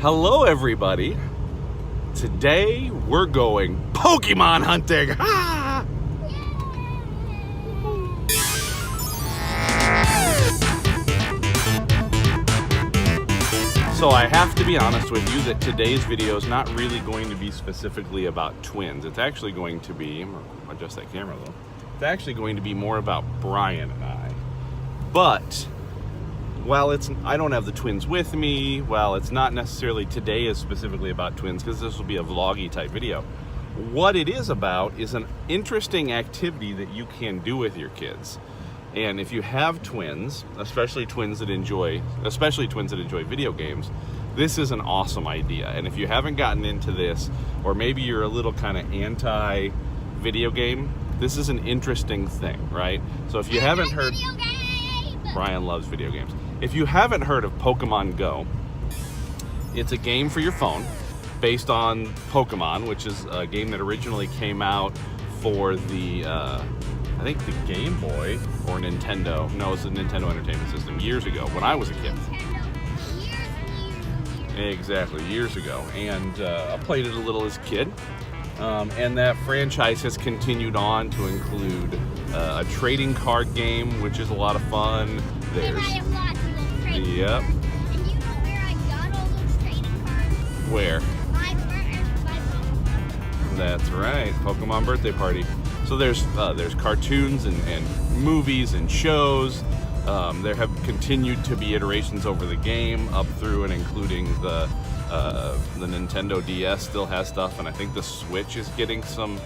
Hello everybody. Today we're going Pokemon hunting. Ah! So I have to be honest with you that today's video is not really going to be specifically about twins. It's actually going to be, adjust that camera though. It's actually going to be more about Brian and I. But while I don't have the twins with me, while it's not necessarily today is specifically about twins because this will be a vloggy type video, what it is about is an interesting activity that you can do with your kids. And if you have twins, especially twins that enjoy video games, this is an awesome idea. And if you haven't gotten into this, or maybe you're a little kind of anti video game, this is an interesting thing, right? So if you haven't heard, Brian loves video games. If you haven't heard of Pokemon Go, it's a game for your phone based on Pokemon, which is a game that originally came out for the, I think the Game Boy or Nintendo. No, it's the Nintendo Entertainment System years ago when I was a kid. Exactly, years ago. And I played it a little as a kid. And that franchise has continued on to include a trading card game, which is a lot of fun. There's, yep. And you know where I got all those trading cards? Where? My birthday. That's right, Pokemon birthday party. So there's cartoons and movies and shows. There have continued to be iterations over the game, up through and including the Nintendo DS still has stuff, and I think the Switch is getting some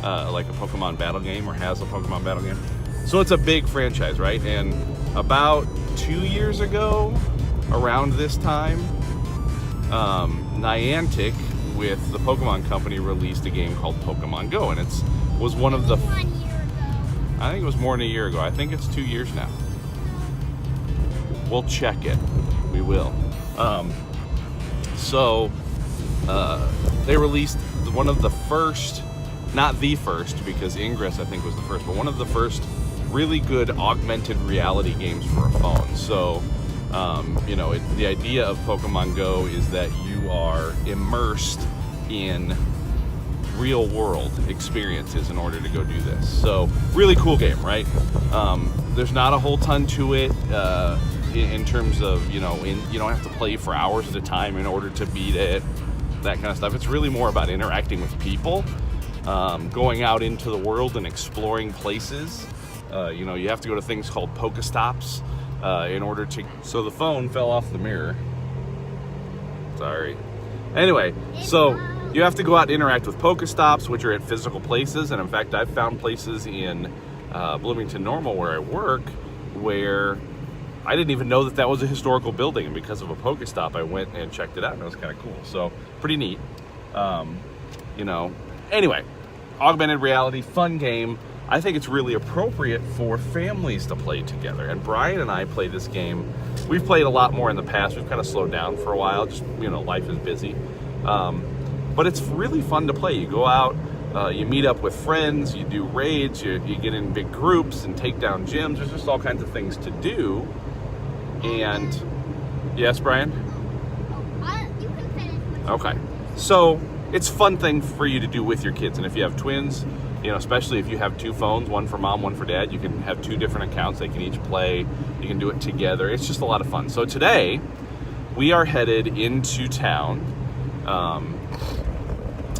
like a Pokemon battle game, or has a Pokemon battle game. So it's a big franchise, right? And about 2 years ago, around this time, Niantic with the Pokemon Company released a game called Pokemon Go, and was one of the. 1 year ago. I think it was more than a year ago. I think it's 2 years now. We'll check it. We will. So they released one of the first, not the first, because Ingress I think was the first, but one of the first really good augmented reality games for a phone. So, you know, the idea of Pokemon Go is that you are immersed in real world experiences in order to go do this. So, really cool game, right? There's not a whole ton to it in terms of, you know, you don't have to play for hours at a time in order to beat it, that kind of stuff. It's really more about interacting with people, going out into the world and exploring places. You know, you have to go to things called Pokestops in order to. So the phone fell off the mirror. Sorry. Anyway, so you have to go out and interact with Pokestops, which are at physical places. And in fact, I've found places in Bloomington Normal where I work where I didn't even know that was a historical building. And because of a Pokestop, I went and checked it out, and it was kind of cool. So pretty neat. You know. Anyway, augmented reality, fun game. I think it's really appropriate for families to play together. And Brian and I play this game. We've played a lot more in the past. We've kind of slowed down for a while. Just, you know, life is busy. But it's really fun to play. You go out, you meet up with friends, you do raids, you get in big groups and take down gyms. There's just all kinds of things to do. And, yes, Brian? You can finish. Okay. So, it's a fun thing for you to do with your kids. And if you have twins, you know, especially if you have two phones, one for mom, one for dad, you can have two different accounts. They can each play. You can do it together. It's just a lot of fun. So today, we are headed into town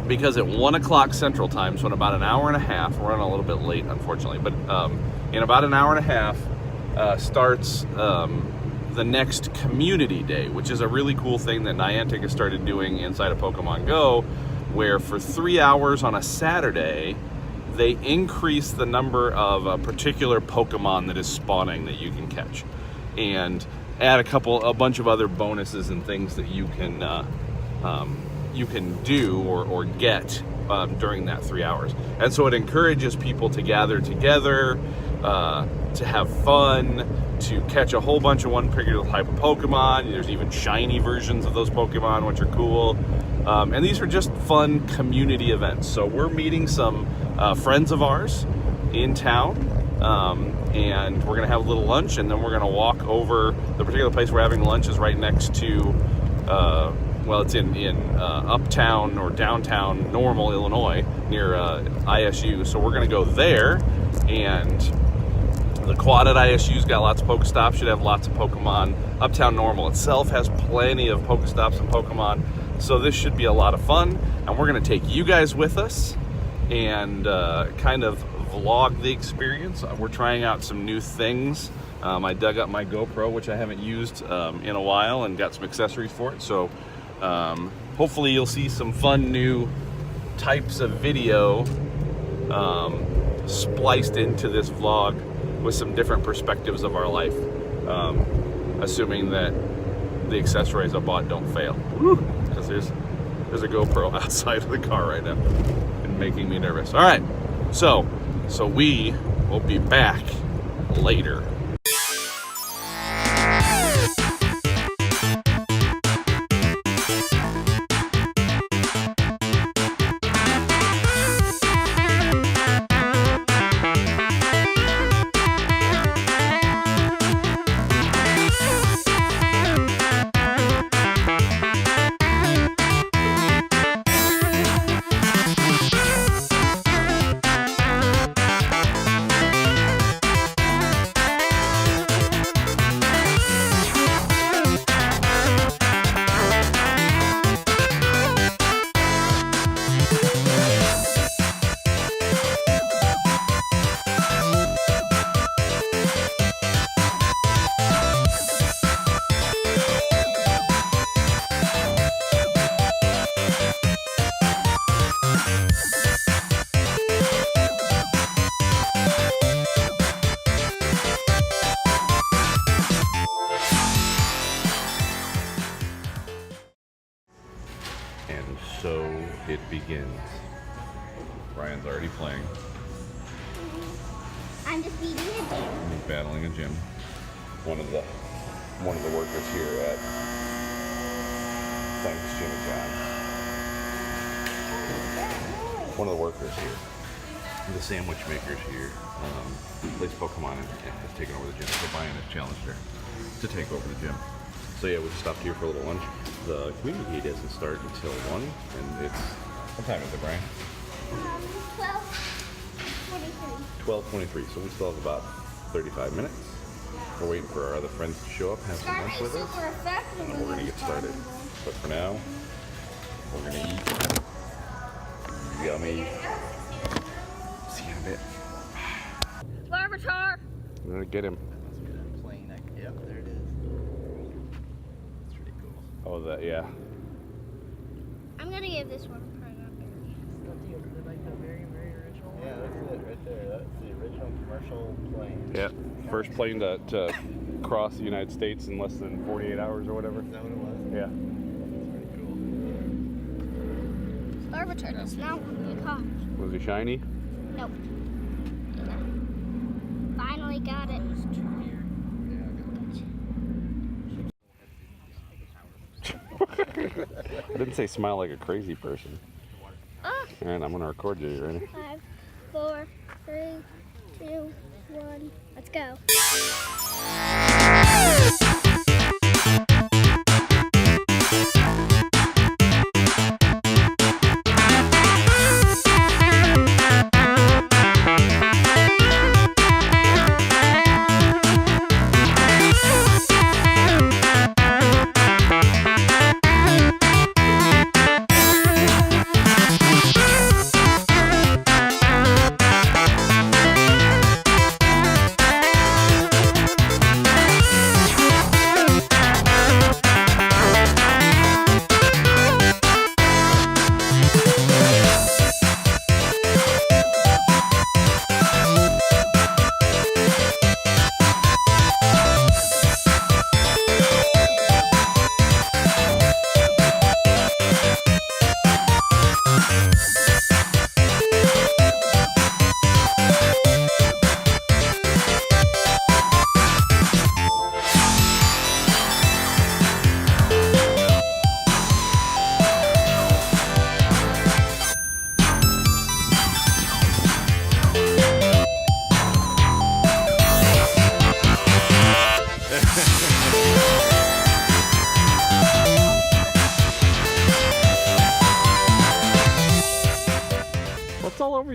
because at 1 o'clock Central Time, so in about an hour and a half, we're running a little bit late, unfortunately, but in about an hour and a half starts the next Community Day, which is a really cool thing that Niantic has started doing inside of Pokemon Go, where for 3 hours on a Saturday, they increase the number of a particular Pokemon that is spawning that you can catch, and add a bunch of other bonuses and things that you can do or get during that 3 hours. And so it encourages people to gather together, to have fun, to catch a whole bunch of one particular type of Pokemon. There's even shiny versions of those Pokemon, which are cool. And these are just fun community events. So we're meeting some friends of ours in town, and we're gonna have a little lunch, and then we're gonna walk over. The particular place we're having lunch is right next to well, it's in uptown or downtown Normal, Illinois, near ISU. So we're gonna go there, and the quad at ISU's got lots of Pokestops, should have lots of Pokemon. Uptown Normal itself has plenty of Pokestops and Pokemon. So this should be a lot of fun, and we're gonna take you guys with us and kind of vlog the experience. We're trying out some new things. I dug up my GoPro, which I haven't used in a while, and got some accessories for it. So hopefully you'll see some fun new types of video spliced into this vlog with some different perspectives of our life, assuming that the accessories I bought don't fail. Because there's a GoPro outside of the car right now and making me nervous. All right, so we will be back later. And so it begins. Ryan's already playing. I'm just beating a gym. He's battling a gym. One of the workers here at Thanks Jimmy John. One of the workers here. The sandwich makers here. Plays Pokemon and has taken over the gym. So Brian has challenged her to take over the gym. So yeah, we just stopped here for a little lunch. The community day doesn't start until 1, and it's, what time is it, Brian? 12:23. 12:23, so we still have about 35 minutes. We're waiting for our other friends to show up, have some lunch with us, and then we're gonna get started. But for now, we're gonna eat. Yummy. See you in a bit. Larvitar! I'm gonna get him. Yep, there it is. That's pretty cool. Oh, that, yeah. I'm gonna give this one a priority. Like the very, very original one? Yeah, that's it right there. That's the original commercial plane. Yeah, first plane to cross the United States in less than 48 hours or whatever. Is that what it was? Yeah. That's pretty cool. Larvitar does not want to be caught. Was he shiny? Nope. Finally got it. I didn't say smile like a crazy person. Ah. All right, I'm gonna record you. You ready? 5, 4, 3, 2, 1. Let's go.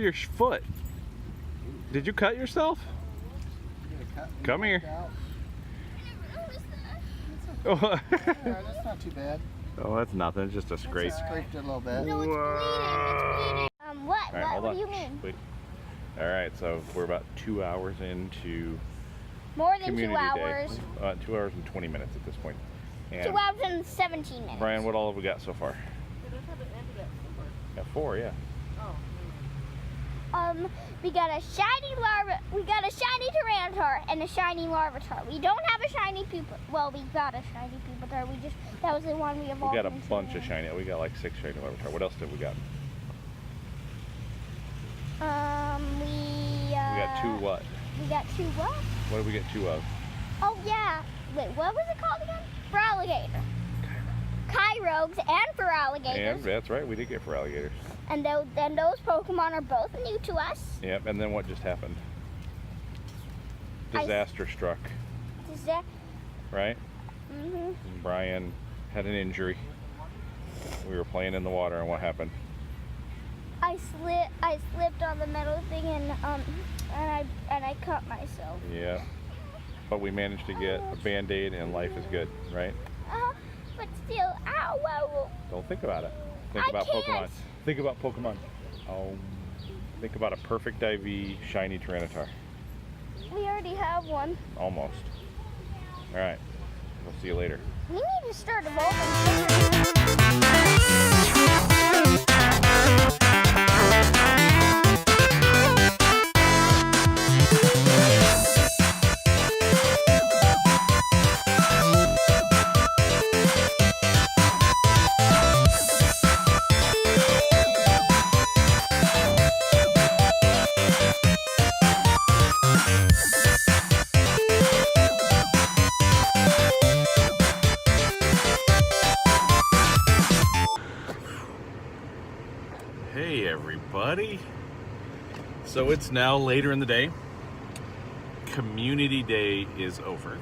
your foot. Did you cut yourself? Come here. Oh, that's not too bad. Oh, that's nothing. It's just a scrape. Scraped it a little bit. No, it's bleeding. What? All right, hold What on. do you mean? Wait. All right, so we're about 2 hours into More than community 2 hours. day. 2 hours and 20 minutes at this point. And 2 hours and 17 minutes. Brian, what all have we got so far? It does have an ended at 4. Got 4, yeah. Oh. We got a shiny larva. We got a shiny Tyranitar and a shiny Larvitar. We don't have a shiny pupa. Well, we got a shiny Pupitar. That was the one we evolved. We got a into. bunch of shiny. We got like 6 shiny Larvitar. What else did we got? We got 2 what? We got 2 what? What did we get 2 of? Oh yeah. Wait, what was it called again? For alligator. Kyrogues and for alligators. And that's right, we did get for alligators. And those Pokemon are both new to us. Yep, and then what just happened? Disaster struck, Is that? right? Mhm. Brian had an injury. We were playing in the water, and what happened? I slipped on the metal thing and I cut myself. Yeah, but we managed to get a Band-Aid, and life is good, right? But still, ow. Don't think about it. Think about can't. Pokemon. Think about Pokemon. Oh, think about a perfect IV shiny Tyranitar. We already have one. Almost. All right, we'll see you later. We need to start evolving. Hey everybody. So it's now later in the day. Community Day is over.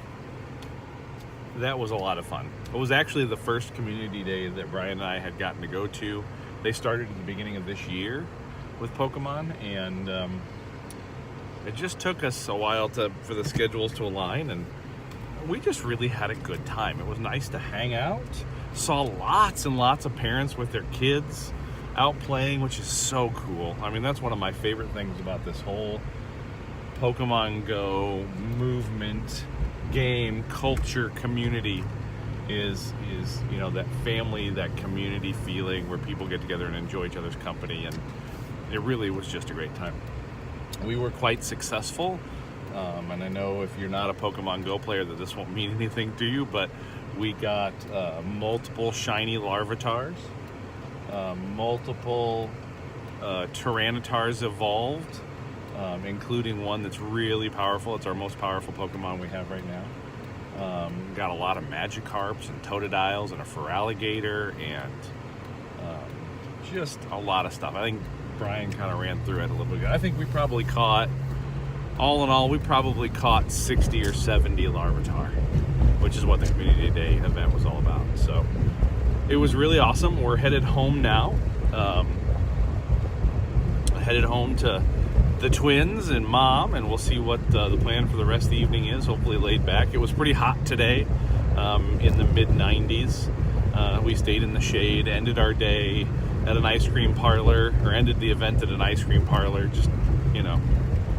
That was a lot of fun. It was actually the first community day that Brian and I had gotten to go to. They started at the beginning of this year with Pokemon, and it just took us a while for the schedules to align, and we just really had a good time. It was nice to hang out. Saw lots and lots of parents with their kids out playing, which is so cool. I mean, that's one of my favorite things about this whole Pokemon Go movement, game, culture, community is you know, that family, that community feeling where people get together and enjoy each other's company, and it really was just a great time. We were quite successful, and I know if you're not a Pokemon Go player that this won't mean anything to you, but we got multiple shiny Larvitars, multiple Tyranitars evolved, including one that's really powerful. It's our most powerful Pokemon we have right now. Got a lot of Magikarps and Totodiles and a Feraligatr and just a lot of stuff. I think Brian kind of ran through it a little bit ago. I think we probably caught, all in all, we probably caught 60 or 70 Larvitar, which is what the Community Day event was all about. So it was really awesome. We're headed home now. Headed home to the twins and mom, and we'll see what the plan for the rest of the evening is. Hopefully laid back. It was pretty hot today, in the mid-90s. We stayed in the shade, ended our day at an ice cream parlor, or ended the event at an ice cream parlor. Just, you know,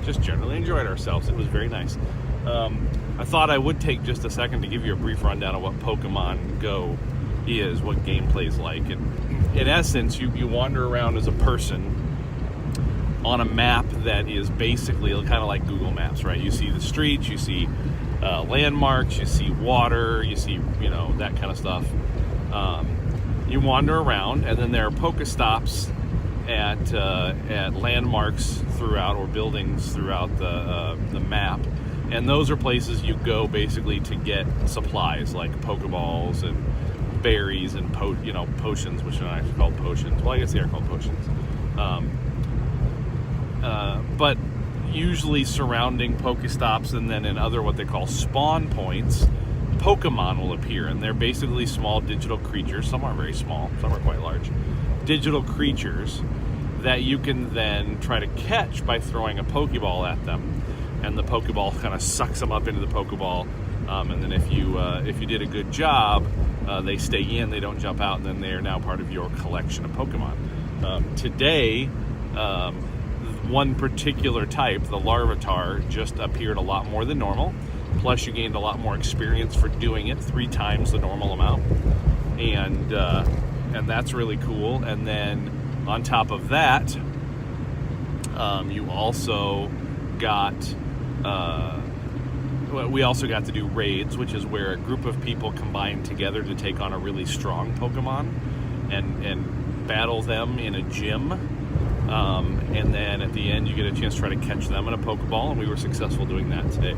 just generally enjoyed ourselves. It was very nice. I thought I would take just a second to give you a brief rundown of what Pokemon Go is, what gameplay is like. And in essence, you wander around as a person on a map that is basically kind of like Google Maps, right? You see the streets, you see landmarks, you see water, you see, you know, that kind of stuff. You wander around, and then there are Pokestops at landmarks throughout, or buildings throughout the map, and those are places you go basically to get supplies like Pokeballs and berries and potions, which are not actually called potions. Well, I guess they are called potions. But usually surrounding Pokestops, and then in other what they call spawn points, Pokemon will appear, and they're basically small digital creatures. Some are very small, some are quite large. Digital creatures that you can then try to catch by throwing a Pokeball at them, and the Pokeball kind of sucks them up into the Pokeball. And then if you did a good job, they stay in, they don't jump out, and then they are now part of your collection of Pokemon. Today, one particular type, the Larvitar, just appeared a lot more than normal. Plus, you gained a lot more experience for doing it, 3 times the normal amount, and that's really cool. And then on top of that, you also got. We also got to do raids, which is where a group of people combine together to take on a really strong Pokemon and battle them in a gym. And then at the end, you get a chance to try to catch them in a Pokeball, and we were successful doing that today.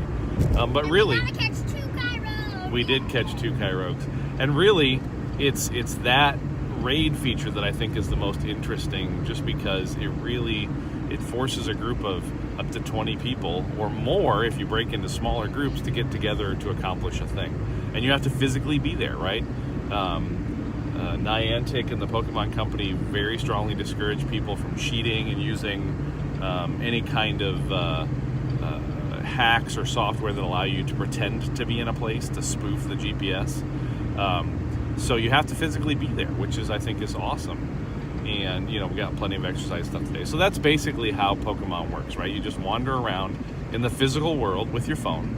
But really, we catch 2 Kyrogues. We did catch 2 Kyrogues. And really, it's that raid feature that I think is the most interesting, just because it forces a group of up to 20 people or more, if you break into smaller groups, to get together to accomplish a thing. And you have to physically be there, right? Niantic and the Pokemon Company very strongly discourage people from cheating and using any kind of hacks or software that allow you to pretend to be in a place to spoof the GPS. So you have to physically be there, which I think is awesome. And, we got plenty of exercise stuff today. So that's basically how Pokemon works, right? You just wander around in the physical world with your phone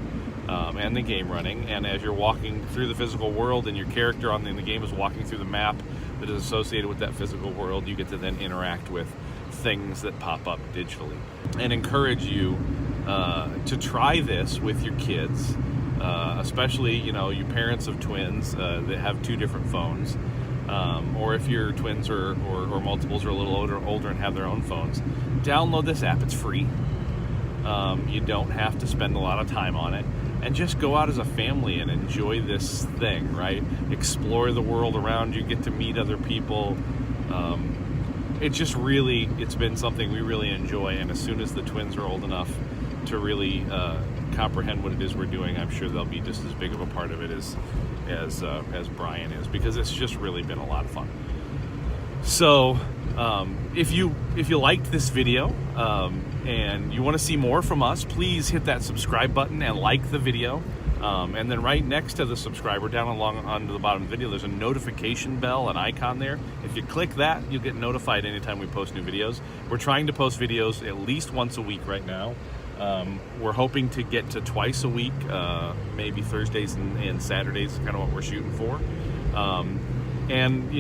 and the game running. And as you're walking through the physical world and your character in the game is walking through the map that is associated with that physical world, you get to then interact with things that pop up digitally. And encourage you to try this with your kids, especially, you parents of twins that have 2 different phones. Or if your twins or multiples are a little older and have their own phones, download this app. It's free. You don't have to spend a lot of time on it, and just go out as a family and enjoy this thing, right? Explore the world around you, get to meet other people. It's been something we really enjoy, and as soon as the twins are old enough to really comprehend what it is we're doing, I'm sure they'll be just as big of a part of it as Brian is, because it's just really been a lot of fun. So if you liked this video and you want to see more from us, please hit that subscribe button and like the video. And then right next to the subscriber, down onto the bottom of the video, there's a notification bell, an icon there. If you click that, you'll get notified anytime we post new videos. We're trying to post videos at least once a week right now. We're hoping to get to twice a week, maybe Thursdays and Saturdays is kind of what we're shooting for. And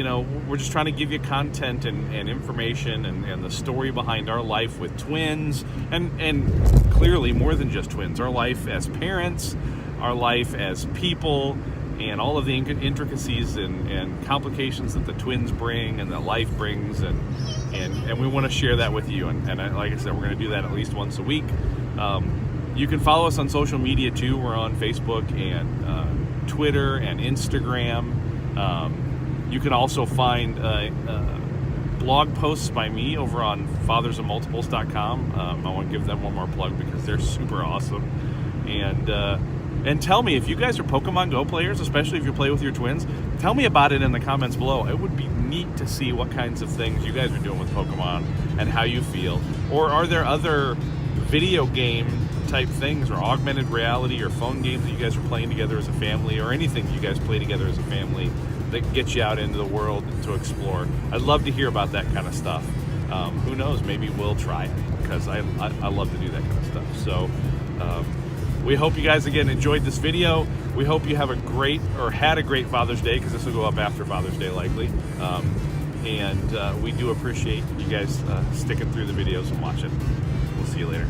we're just trying to give you content and information and the story behind our life with twins, and clearly more than just twins, our life as parents, our life as people, and all of the intricacies and complications that the twins bring and that life brings, and we want to share that with you. And like I said, we're going to do that at least once a week. You can follow us on social media too. We're on Facebook and Twitter and Instagram. You can also find blog posts by me over on fathersofmultiples.com. I want to give them one more plug because they're super awesome. And tell me, if you guys are Pokemon Go players, especially if you play with your twins, tell me about it in the comments below. It would be neat to see what kinds of things you guys are doing with Pokemon and how you feel. Or are there other video game type things, or augmented reality or phone games that you guys are playing together as a family, or anything you guys play together as a family that gets you out into the world to explore? I'd love to hear about that kind of stuff. Who knows, maybe we'll try it, because I love to do that kind of stuff. So we hope you guys again enjoyed this video. We hope you have had a great Father's Day, because this will go up after Father's Day likely. And we do appreciate you guys sticking through the videos and watching. We'll see you later.